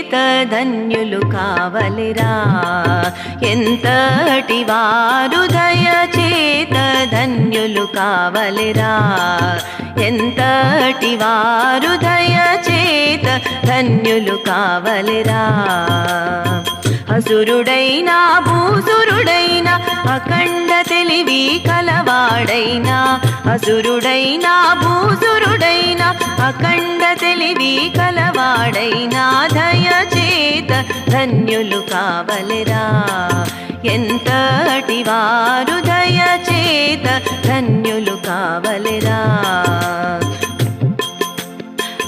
చేత ధన్యులు కావలిరా ఎంతటి వారు దయ చేత ధన్యులు కావలిరా ఎంతటి వారు దయ చేత ధన్యులు కావలిరా అసురుడైనా భూసురుడైనా అఖండ తెలివి కలవాడైనా అసురుడైనా భూసురుడైనా అఖండ తెలివి కలవాడైనా దయ చేత ధన్యులు కావలిరా ఎంతటి వారు దయ చేత ధన్యులు కావలిరా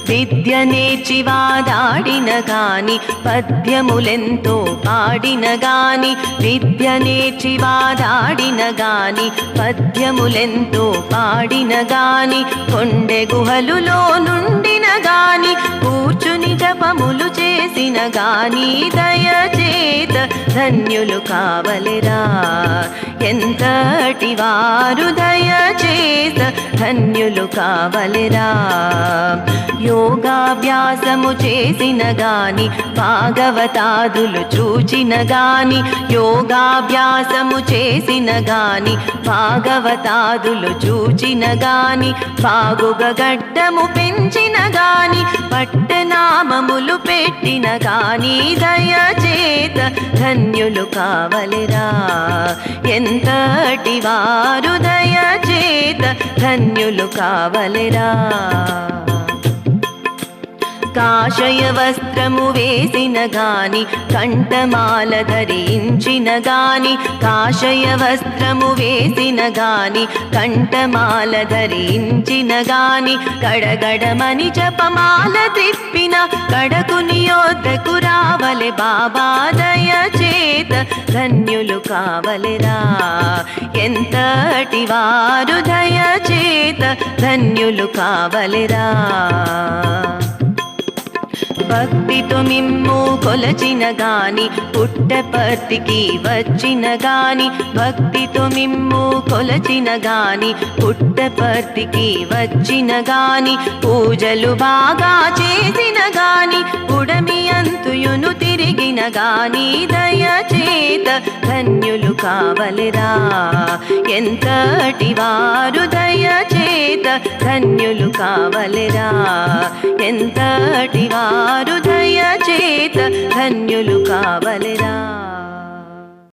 విద్య నేర్చి వాదాడిన గాని పద్యములెంతో పాడిన గాని విద్య నేర్చి వాదాడిన గాని పద్యములెంతో పాడిన గాని కొండె గుహలులో నుండిన గాని కూర్చుని జపములు చేసిన గాని దయ చేత ధన్యులు కావలిరా ఎంతటి వారు దయ చేత ధన్యులు కావలిరా యోగాభ్యాసము చేసిన గాని భాగవతాదులు చూచిన గాని యోగాభ్యాసము చేసిన గాని భాగవతాదులు చూచిన గాని బాగుగా గడ్డము పెంచిన గాని పట్టనామములు పెట్టిన గాని దయ చేత ధన్యులు కావలిరా ఎంతటి వారు దయ చేత ధన్యులు కావలిరా కాషయ వస్త్రము వేసిన గాని కంఠమాల ధరించిన గాని కాషయ వస్త్రము వేసిన గాని కంఠమాల ధరించిన గాని గడగడమని జపమాల తిప్పిన కడకుని యొద్దకు రావలె బాబా దయ చేత ధన్యులు కావలిరా ఎంతటి వారు దయ చేత ధన్యులు కావలిరా భక్తితో మిమ్ము కొలచిన గాని పుట్టపర్తికి వచ్చిన గాని భక్తితో మిమ్ము కొలచిన గాని పుట్టపర్తికి వచ్చిన గాని పూజలు బాగా చేసిన గాని పుడమి అంతుయును తిరిగిన గాని దయ చేత ధన్యులు కావలిరా ఎంతటి వారు దయ చేత ధన్యులు కావలిరా ఎంతటి వారు దయ చేత ధన్యులు కావలిరా।